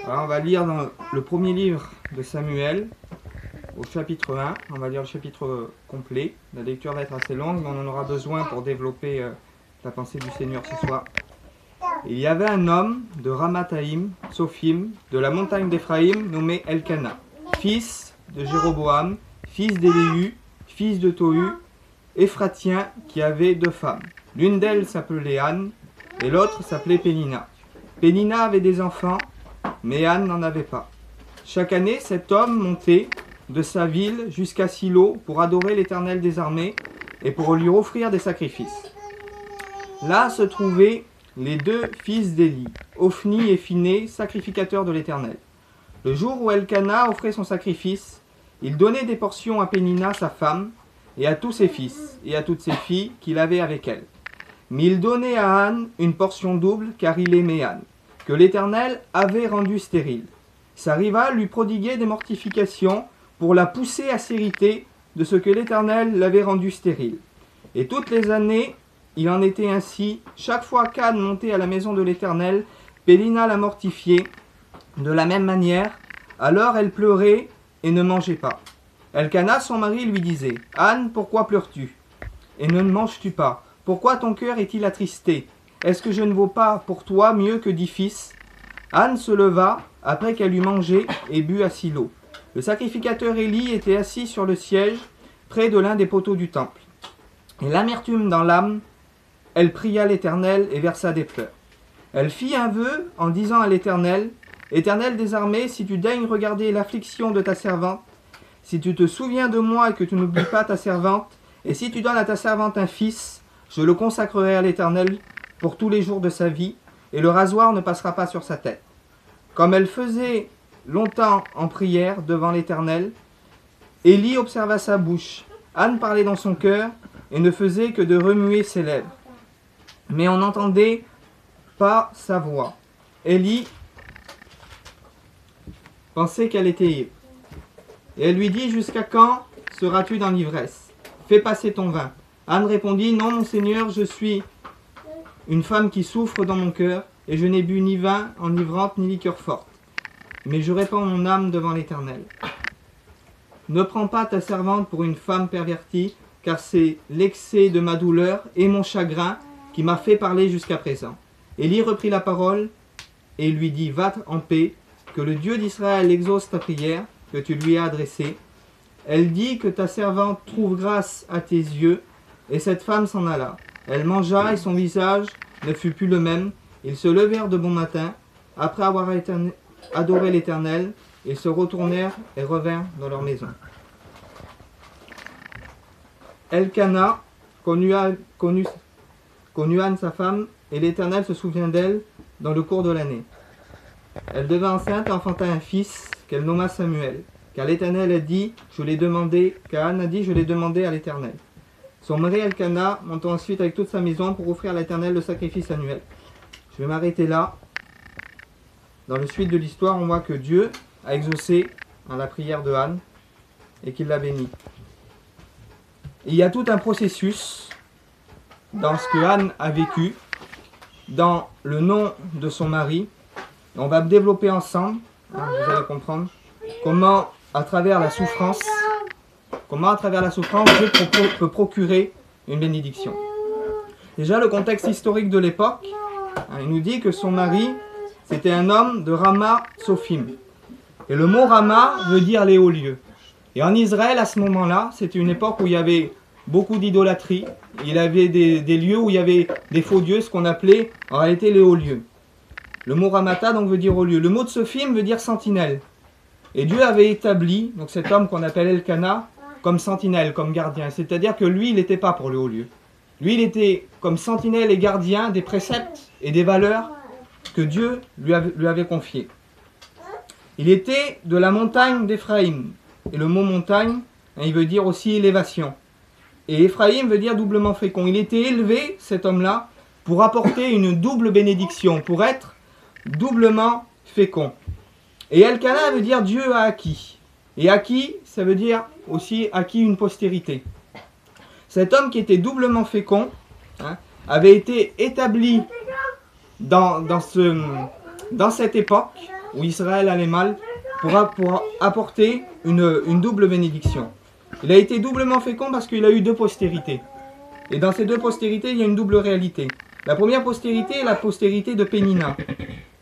Alors, on va lire dans le premier livre de Samuel, au chapitre 1. On va lire le chapitre complet. La lecture va être assez longue, mais on en aura besoin pour développer la pensée du Seigneur ce soir. Il y avait un homme de Ramathaïm, Sophim, de la montagne d'Éphraïm, nommé Elkana, fils de Jéroboam, fils d'Élihu, fils de Tohu, Éphratien, qui avait 2 femmes. L'une d'elles s'appelait Anne, et l'autre s'appelait Pénina. Pénina avait des enfants, mais Anne n'en avait pas. Chaque année, cet homme montait de sa ville jusqu'à Silo pour adorer l'Éternel des armées et pour lui offrir des sacrifices. Là se trouvaient les 2 fils d'Éli, Ophni et Phiné, sacrificateurs de l'Éternel. Le jour où Elkana offrait son sacrifice, il donnait des portions à Pénina, sa femme, et à tous ses fils, et à toutes ses filles qu'il avait avec elle. Mais il donnait à Anne une portion double, car il aimait Anne, que l'Éternel avait rendue stérile. Sa rivale lui prodiguait des mortifications pour la pousser à s'irriter de ce que l'Éternel l'avait rendue stérile. Et toutes les années, il en était ainsi. Chaque fois qu'Anne montait à la maison de l'Éternel, Pénina la mortifiait de la même manière. Alors elle pleurait et ne mangeait pas. Elkana, son mari, lui disait « Anne, pourquoi pleures-tu? Et ne manges-tu pas? Pourquoi ton cœur est-il attristé? Est-ce que je ne vaux pas pour toi mieux que 10 fils ?» Anne se leva, après qu'elle eut mangé et bu à Silo. Le sacrificateur Élie était assis sur le siège, près de l'un des poteaux du temple. Et l'amertume dans l'âme, elle pria l'Éternel et versa des pleurs. Elle fit un vœu en disant à l'Éternel, « Éternel des armées, si tu daignes regarder l'affliction de ta servante, si tu te souviens de moi et que tu n'oublies pas ta servante, et si tu donnes à ta servante un fils, je le consacrerai à l'Éternel pour tous les jours de sa vie, et le rasoir ne passera pas sur sa tête. » Comme elle faisait longtemps en prière devant l'Éternel, Élie observa sa bouche. Anne parlait dans son cœur et ne faisait que de remuer ses lèvres. Mais on n'entendait pas sa voix. Élie pensait qu'elle était ivre. Et elle lui dit « Jusqu'à quand seras-tu dans l'ivresse? Fais passer ton vin. » Anne répondit « Non, mon Seigneur, je suis une femme qui souffre dans mon cœur, et je n'ai bu ni vin enivrante ni liqueur forte. Mais je répands mon âme devant l'Éternel. Ne prends pas ta servante pour une femme pervertie, car c'est l'excès de ma douleur et mon chagrin qui m'a fait parler jusqu'à présent. » Élie reprit la parole et lui dit « Va en paix, que le Dieu d'Israël exauce ta prière que tu lui as adressée. Elle dit que ta servante trouve grâce à tes yeux. » Et cette femme s'en alla. Elle mangea et son visage ne fut plus le même. Ils se levèrent de bon matin, après avoir adoré l'Éternel, ils se retournèrent et revinrent dans leur maison. Elkana connut Anne sa femme, et l'Éternel se souvient d'elle dans le cours de l'année. Elle devint enceinte et enfanta un fils qu'elle nomma Samuel, car l'Éternel a dit, je l'ai demandé, car Anne a dit, je l'ai demandé à l'Éternel. Son mari Elkana monta ensuite avec toute sa maison pour offrir à l'Éternel le sacrifice annuel. Je vais m'arrêter là. Dans le suite de l'histoire, on voit que Dieu a exaucé la prière de Anne et qu'il l'a bénie. Il y a tout un processus dans ce que Anne a vécu, dans le nom de son mari. On va développer ensemble, vous allez comprendre, comment à travers la souffrance, Dieu peut procurer une bénédiction. Déjà, le contexte historique de l'époque, il nous dit que son mari, c'était un homme de Rama Sophim. Et le mot Rama veut dire les hauts lieux. Et en Israël, à ce moment-là, c'était une époque où il y avait beaucoup d'idolâtrie. Il y avait des lieux où il y avait des faux dieux, ce qu'on appelait en réalité les hauts lieux. Le mot Ramata donc veut dire haut lieu. Le mot de Sophim veut dire sentinelle. Et Dieu avait établi donc cet homme qu'on appelle Elkana comme sentinelle, comme gardien. C'est-à-dire que lui, il n'était pas pour le haut lieu. Lui, il était comme sentinelle et gardien des préceptes et des valeurs que Dieu lui avait confiées. Il était de la montagne d'Éphraïm. Et le mot montagne, il veut dire aussi élévation. Et Éphraïm veut dire doublement fécond. Il était élevé, cet homme-là, pour apporter une double bénédiction, pour être doublement fécond. Et Elkana veut dire Dieu a acquis. Et acquis, ça veut dire aussi acquis une postérité. Cet homme qui était doublement fécond avait été établi dans cette époque où Israël allait mal pour apporter une double bénédiction. Il a été doublement fécond parce qu'il a eu 2 postérités. Et dans ces 2 postérités, il y a une double réalité. La première postérité est la postérité de Pénina.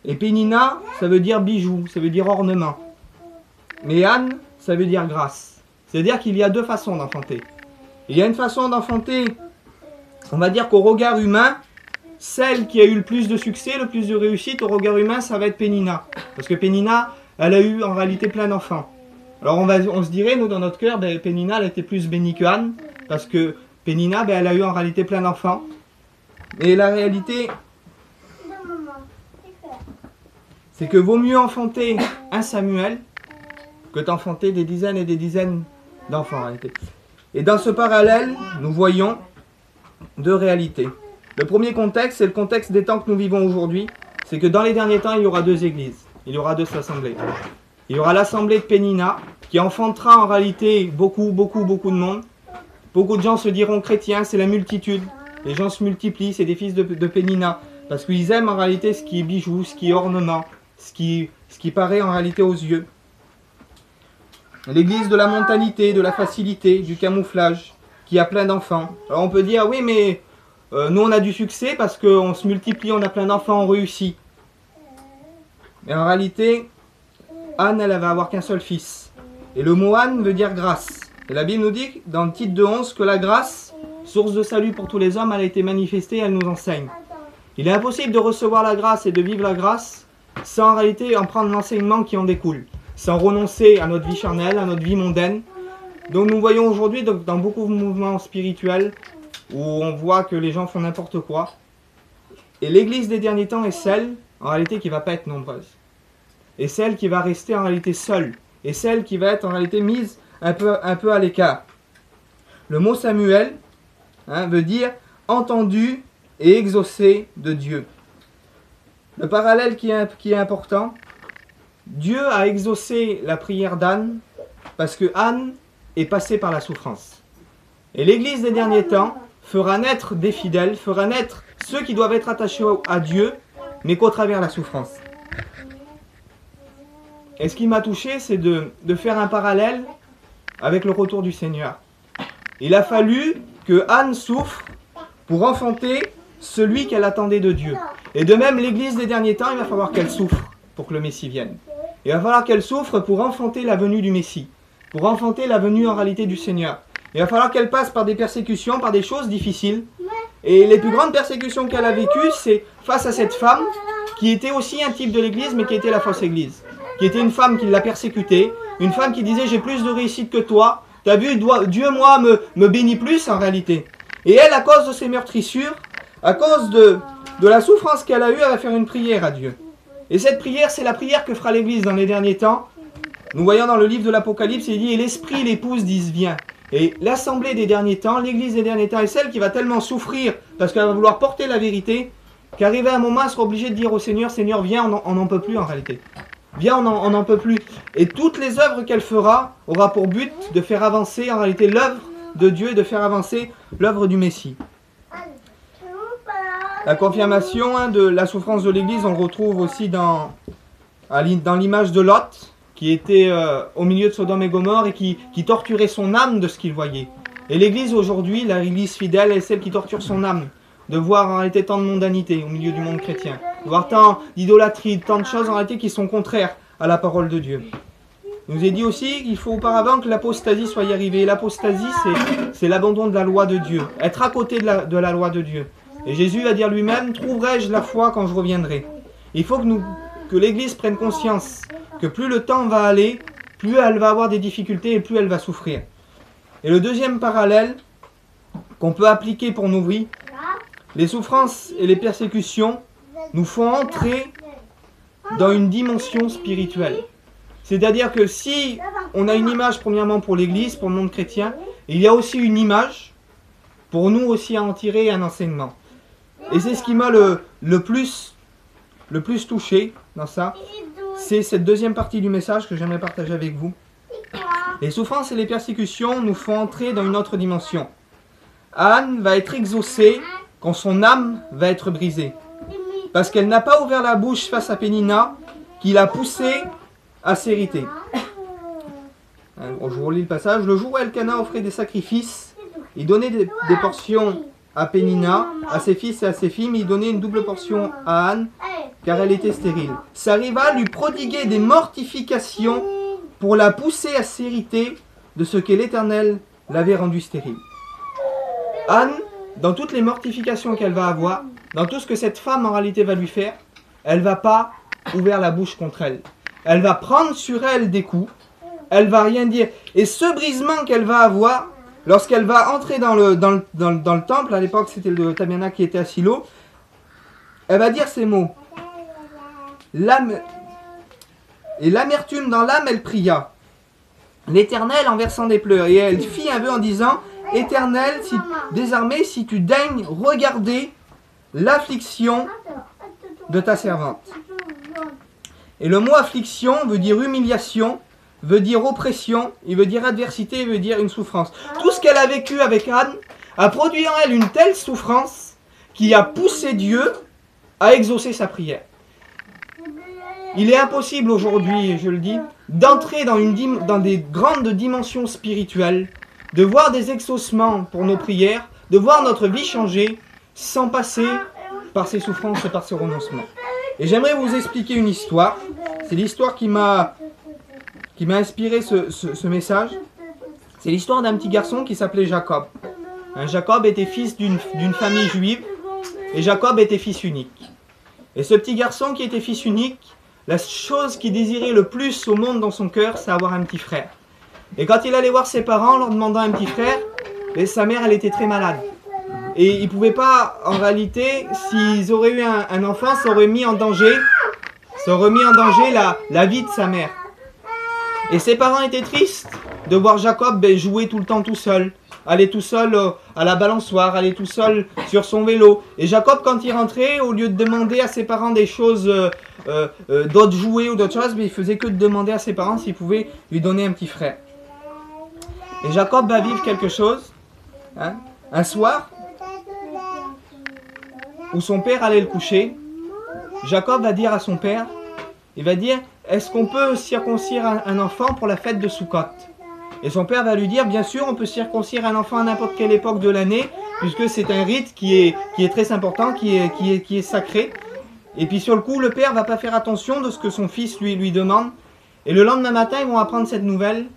Et Pénina, ça veut dire bijou, ça veut dire ornement. Mais Anne, ça veut dire grâce. C'est-à-dire qu'il y a 2 façons d'enfanter. Il y a une façon d'enfanter, on va dire qu'au regard humain, celle qui a eu le plus de succès, le plus de réussite, au regard humain, ça va être Pénina. Parce que Pénina, elle a eu en réalité plein d'enfants. Alors on se dirait, nous dans notre cœur, ben, Pénina elle était plus bénie que Anne, parce que Pénina, ben, elle a eu en réalité plein d'enfants. Et la réalité, c'est que vaut mieux enfanter un Samuel que d'enfanter des dizaines et des dizaines d'enfants en réalité. Et dans ce parallèle, nous voyons 2 réalités. Le premier contexte, c'est le contexte des temps que nous vivons aujourd'hui. C'est que dans les derniers temps, il y aura 2 églises. Il y aura 2 assemblées. Il y aura l'assemblée de Pénina, qui enfantera en réalité beaucoup de monde. Beaucoup de gens se diront chrétiens, c'est la multitude. Les gens se multiplient, c'est des fils de Pénina. Parce qu'ils aiment en réalité ce qui est bijou, ce qui est ornement, ce qui paraît en réalité aux yeux. L'église de la mondanité, de la facilité, du camouflage, qui a plein d'enfants. Alors on peut dire, oui mais nous on a du succès parce qu'on se multiplie, on a plein d'enfants, on réussit. Mais en réalité, Anne, elle va avoir qu'un seul fils. Et le mot Anne veut dire grâce. Et la Bible nous dit, dans le titre de 11, que la grâce, source de salut pour tous les hommes, elle a été manifestée, elle nous enseigne. Il est impossible de recevoir la grâce et de vivre la grâce sans en réalité en prendre l'enseignement qui en découle. Sans renoncer à notre vie charnelle, à notre vie mondaine. Donc nous voyons aujourd'hui dans beaucoup de mouvements spirituels où on voit que les gens font n'importe quoi. Et l'église des derniers temps est celle, en réalité, qui ne va pas être nombreuse. Et celle qui va rester en réalité seule. Et celle qui va être en réalité mise un peu à l'écart. Le mot Samuel veut dire entendu et exaucé de Dieu. Le parallèle qui est important, Dieu a exaucé la prière d'Anne parce que Anne est passée par la souffrance. Et l'église des derniers temps fera naître des fidèles, fera naître ceux qui doivent être attachés à Dieu, mais qu'au travers la souffrance. Et ce qui m'a touché, c'est de faire un parallèle avec le retour du Seigneur. Il a fallu que Anne souffre pour enfanter celui qu'elle attendait de Dieu. Et de même, l'église des derniers temps, il va falloir qu'elle souffre pour que le Messie vienne. Il va falloir qu'elle souffre pour enfanter la venue du Messie, pour enfanter la venue en réalité du Seigneur. Il va falloir qu'elle passe par des persécutions, par des choses difficiles. Et les plus grandes persécutions qu'elle a vécues, c'est face à cette femme qui était aussi un type de l'église, mais qui était la fausse église. Qui était une femme qui l'a persécutée, une femme qui disait « j'ai plus de réussite que toi, t'as vu, Dieu, moi, me bénit plus en réalité ». Et elle, à cause de ses meurtrissures, à cause de la souffrance qu'elle a eue, elle va faire une prière à Dieu. Et cette prière, c'est la prière que fera l'église dans les derniers temps. Nous voyons dans le livre de l'Apocalypse, il dit « Et l'Esprit et l'épouse disent viens ». Et l'assemblée des derniers temps, l'église des derniers temps, est celle qui va tellement souffrir parce qu'elle va vouloir porter la vérité, qu'arrivé à un moment, elle sera obligée de dire au Seigneur, Seigneur, viens, on n'en peut plus en réalité. Viens, on n'en peut plus. Et toutes les œuvres qu'elle fera aura pour but de faire avancer en réalité l'œuvre de Dieu et de faire avancer l'œuvre du Messie. La confirmation de la souffrance de l'église, on le retrouve aussi dans l'image de Lot, qui était au milieu de Sodome et Gomorrhe et qui torturait son âme de ce qu'il voyait. Et l'église aujourd'hui, l'église fidèle, est celle qui torture son âme, de voir en réalité tant de mondanité au milieu du monde chrétien, de voir tant d'idolâtrie, tant de choses en réalité qui sont contraires à la parole de Dieu. Il nous est dit aussi qu'il faut auparavant que l'apostasie soit y arrivée. L'apostasie, c'est l'abandon de la loi de Dieu, être à côté de la loi de Dieu. Et Jésus va dire lui-même, trouverai-je la foi quand je reviendrai. Il faut que l'Église prenne conscience que plus le temps va aller, plus elle va avoir des difficultés et plus elle va souffrir. Et le deuxième parallèle qu'on peut appliquer pour nos vies, les souffrances et les persécutions nous font entrer dans une dimension spirituelle. C'est-à-dire que si on a une image premièrement pour l'Église, pour le monde chrétien, il y a aussi une image pour nous aussi à en tirer un enseignement. Et c'est ce qui m'a le plus touché dans ça. C'est cette deuxième partie du message que j'aimerais partager avec vous. Les souffrances et les persécutions nous font entrer dans une autre dimension. Anne va être exaucée quand son âme va être brisée. Parce qu'elle n'a pas ouvert la bouche face à Pénina, qui l'a poussé à s'hériter. Bon, je vous relis le passage. Le jour où Elkana offrait des sacrifices, il donnait des portions à Pénina, à ses fils et à ses filles, mais il donnait une double portion à Anne, car elle était stérile. Sa rivale lui prodiguait des mortifications pour la pousser à s'hériter de ce que l'Éternel l'avait rendue stérile. Anne, dans toutes les mortifications qu'elle va avoir, dans tout ce que cette femme en réalité va lui faire, elle ne va pas ouvrir la bouche contre elle. Elle va prendre sur elle des coups, elle va rien dire. Et ce brisement qu'elle va avoir, lorsqu'elle va entrer dans le temple, à l'époque c'était le tabernacle qui était à Silo, elle va dire ces mots. Et l'amertume dans l'âme, elle pria l'Éternel en versant des pleurs. Et elle fit un vœu en disant, Éternel, désormais, si tu daignes regarder l'affliction de ta servante. Et le mot affliction veut dire humiliation, veut dire oppression, il veut dire adversité, il veut dire une souffrance. Tout ce qu'elle a vécu avec Anne a produit en elle une telle souffrance qui a poussé Dieu à exaucer sa prière. Il est impossible aujourd'hui, je le dis, d'entrer dans des grandes dimensions spirituelles, de voir des exaucements pour nos prières, de voir notre vie changer sans passer par ces souffrances et par ces renoncements. Et j'aimerais vous expliquer une histoire. C'est l'histoire qui m'a inspiré ce message. C'est l'histoire d'un petit garçon qui s'appelait Jacob. Jacob était fils d'une famille juive et Jacob était fils unique. Et ce petit garçon qui était fils unique, la chose qu'il désirait le plus au monde dans son cœur, c'est avoir un petit frère. Et quand il allait voir ses parents en leur demandant un petit frère, sa mère, elle était très malade. Et ils ne pouvaient pas, en réalité, s'ils auraient eu un enfant, ça aurait mis en danger la vie de sa mère. Et ses parents étaient tristes de voir Jacob jouer tout le temps tout seul, aller tout seul à la balançoire, aller tout seul sur son vélo. Et Jacob, quand il rentrait, au lieu de demander à ses parents des choses, d'autres jouets ou d'autres choses, il faisait que de demander à ses parents s'ils pouvaient lui donner un petit frère. Et Jacob va vivre quelque chose, un soir, où son père allait le coucher. Jacob va dire à son père, il va dire, est-ce qu'on peut circoncire un enfant pour la fête de Sukkot? Et son père va lui dire, bien sûr, on peut circoncire un enfant à n'importe quelle époque de l'année, puisque c'est un rite qui est très important, qui est sacré. Et puis sur le coup, le père ne va pas faire attention de ce que son fils lui demande. Et le lendemain matin, ils vont apprendre cette nouvelle,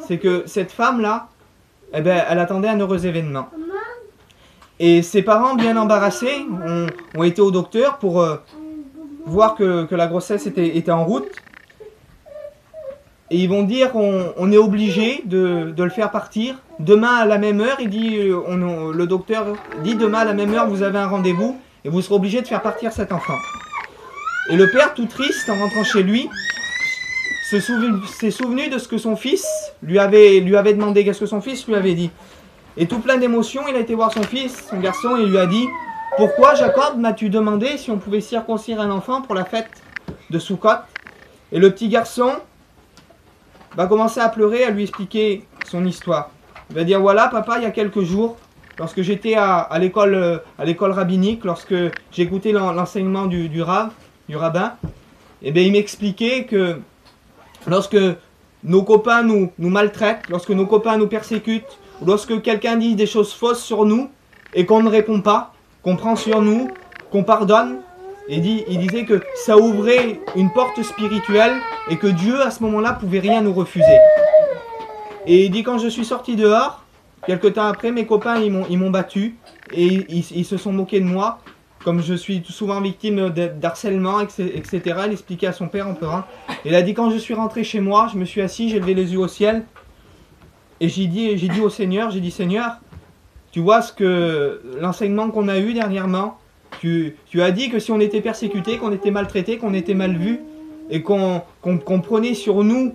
c'est que cette femme-là, elle attendait un heureux événement. Et ses parents, bien embarrassés, ont été au docteur pour voir que la grossesse était en route. Et ils vont dire, on est obligé de le faire partir. Demain à la même heure, le docteur dit, demain à la même heure, vous avez un rendez-vous et vous serez obligé de faire partir cet enfant. Et le père, tout triste, en rentrant chez lui, s'est souvenu de ce que son fils lui avait demandé, qu'est-ce que son fils lui avait dit. Et tout plein d'émotions, il a été voir son fils, son garçon, et il lui a dit, pourquoi Jacob m'as-tu demandé si on pouvait circoncire un enfant pour la fête de Sukkot? Et le petit garçon va commencer à pleurer, à lui expliquer son histoire. Il va dire, voilà papa, il y a quelques jours, lorsque j'étais à l'école rabbinique, lorsque j'écoutais l'enseignement du rabbin, et il m'expliquait que lorsque nos copains nous maltraitent, lorsque nos copains nous persécutent, ou lorsque quelqu'un dit des choses fausses sur nous, et qu'on ne répond pas, qu'on prend sur nous, qu'on pardonne, il disait que ça ouvrait une porte spirituelle et que Dieu, à ce moment-là, pouvait rien nous refuser. Et il dit, quand je suis sorti dehors, quelque temps après, mes copains, ils m'ont battu et ils se sont moqués de moi, comme je suis souvent victime d'harcèlement, etc. Il expliquait à son père en pleurant. Il a dit, quand je suis rentré chez moi, je me suis assis, j'ai levé les yeux au ciel, et j'ai dit au Seigneur, Seigneur, tu vois l'enseignement qu'on a eu dernièrement, tu as dit que si on était persécuté, qu'on était maltraité, qu'on était mal vu, et qu'on prenait sur nous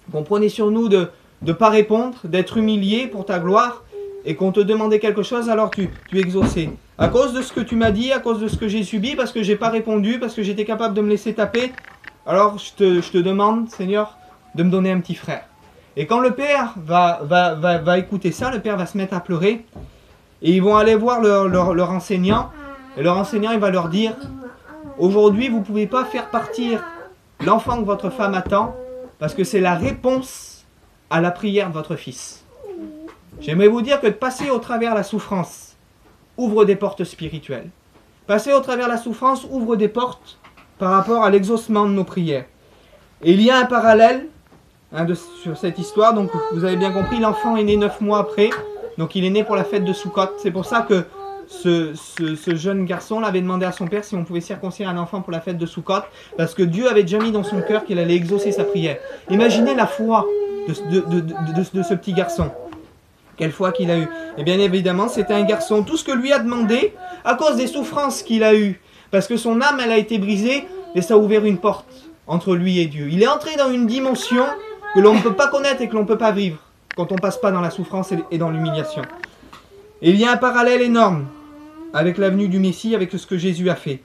de ne pas répondre, d'être humilié pour ta gloire, et qu'on te demandait quelque chose, alors tu exauçais. À cause de ce que tu m'as dit, à cause de ce que j'ai subi, parce que j'ai pas répondu, parce que j'étais capable de me laisser taper, alors je te demande, Seigneur, de me donner un petit frère. Et quand le père va écouter ça, le père va se mettre à pleurer, et ils vont aller voir leur enseignant, et leur enseignant il va leur dire, aujourd'hui vous ne pouvez pas faire partir l'enfant que votre femme attend, parce que c'est la réponse à la prière de votre fils. J'aimerais vous dire que de passer au travers la souffrance ouvre des portes spirituelles. Passer au travers la souffrance ouvre des portes par rapport à l'exaucement de nos prières. Et il y a un parallèle sur cette histoire. Donc vous avez bien compris, l'enfant est né 9 mois après. Donc il est né pour la fête de Soukhot. C'est pour ça que ce jeune garçon avait demandé à son père si on pouvait circoncire un enfant pour la fête de Soukhot. Parce que Dieu avait déjà mis dans son cœur qu'il allait exaucer sa prière. Imaginez la foi de ce petit garçon. Quelle foi qu'il a eue. Et bien évidemment, c'était un garçon. Tout ce que lui a demandé, à cause des souffrances qu'il a eues, parce que son âme, elle a été brisée, et ça a ouvert une porte entre lui et Dieu. Il est entré dans une dimension que l'on ne peut pas connaître et que l'on ne peut pas vivre quand on ne passe pas dans la souffrance et dans l'humiliation. Et il y a un parallèle énorme avec la venue du Messie, avec ce que Jésus a fait.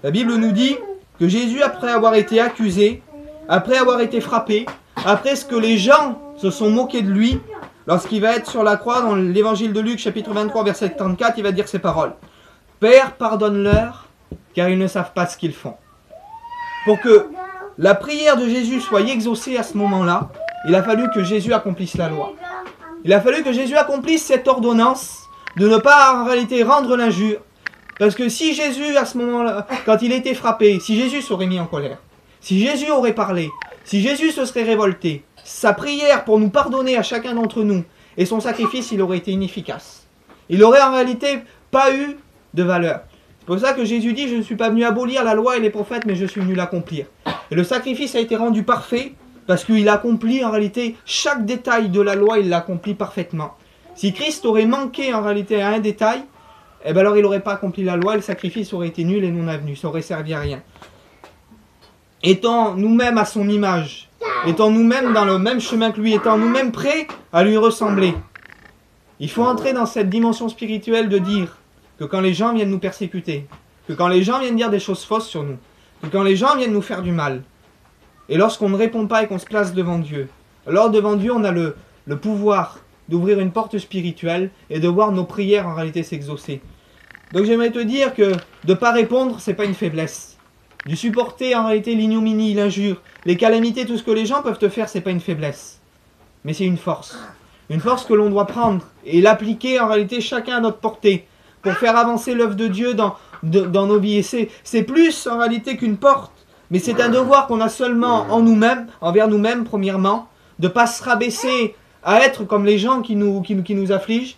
La Bible nous dit que Jésus, après avoir été accusé, après avoir été frappé, après ce que les gens se sont moqués de lui, lorsqu'il va être sur la croix, dans l'évangile de Luc, chapitre 23, verset 34, il va dire ces paroles. « Père, pardonne-leur, car ils ne savent pas ce qu'ils font. » Pour que la prière de Jésus soit exaucée à ce moment-là, il a fallu que Jésus accomplisse la loi. Il a fallu que Jésus accomplisse cette ordonnance de ne pas en réalité rendre l'injure. Parce que si Jésus, à ce moment-là, quand il était frappé, si Jésus s'aurait mis en colère, si Jésus aurait parlé, si Jésus se serait révolté, sa prière pour nous pardonner à chacun d'entre nous et son sacrifice, il aurait été inefficace. Il n'aurait en réalité pas eu de valeur. C'est pour ça que Jésus dit, je ne suis pas venu abolir la loi et les prophètes, mais je suis venu l'accomplir. Et le sacrifice a été rendu parfait parce qu'il accomplit en réalité chaque détail de la loi, il l'accomplit parfaitement. Si Christ aurait manqué en réalité à un détail, eh bien alors il n'aurait pas accompli la loi et le sacrifice aurait été nul et non avenu, ça aurait servi à rien. Étant nous-mêmes à son image, étant nous-mêmes dans le même chemin que lui, étant nous-mêmes prêts à lui ressembler, il faut entrer dans cette dimension spirituelle de dire que quand les gens viennent nous persécuter, que quand les gens viennent dire des choses fausses sur nous, que quand les gens viennent nous faire du mal, et lorsqu'on ne répond pas et qu'on se place devant Dieu, alors devant Dieu on a le pouvoir d'ouvrir une porte spirituelle et de voir nos prières en réalité s'exaucer. Donc j'aimerais te dire que de ne pas répondre, c'est pas une faiblesse. De supporter en réalité l'ignominie, l'injure, les calamités, tout ce que les gens peuvent te faire, c'est pas une faiblesse. Mais c'est une force. Une force que l'on doit prendre et l'appliquer en réalité chacun à notre portée pour faire avancer l'œuvre de Dieu dans nos vies. Et c'est plus en réalité qu'une porte, mais c'est un devoir qu'on a seulement en nous-mêmes, envers nous-mêmes premièrement, de ne pas se rabaisser à être comme les gens qui nous affligent,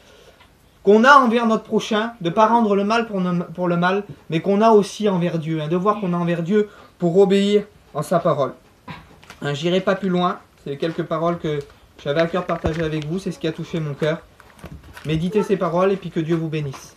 qu'on a envers notre prochain, de ne pas rendre le mal pour le mal, mais qu'on a aussi envers Dieu, un devoir qu'on a envers Dieu pour obéir en sa parole. Je n'irai pas plus loin, c'est quelques paroles que j'avais à cœur de partager avec vous, c'est ce qui a touché mon cœur. Méditez ces paroles et puis que Dieu vous bénisse.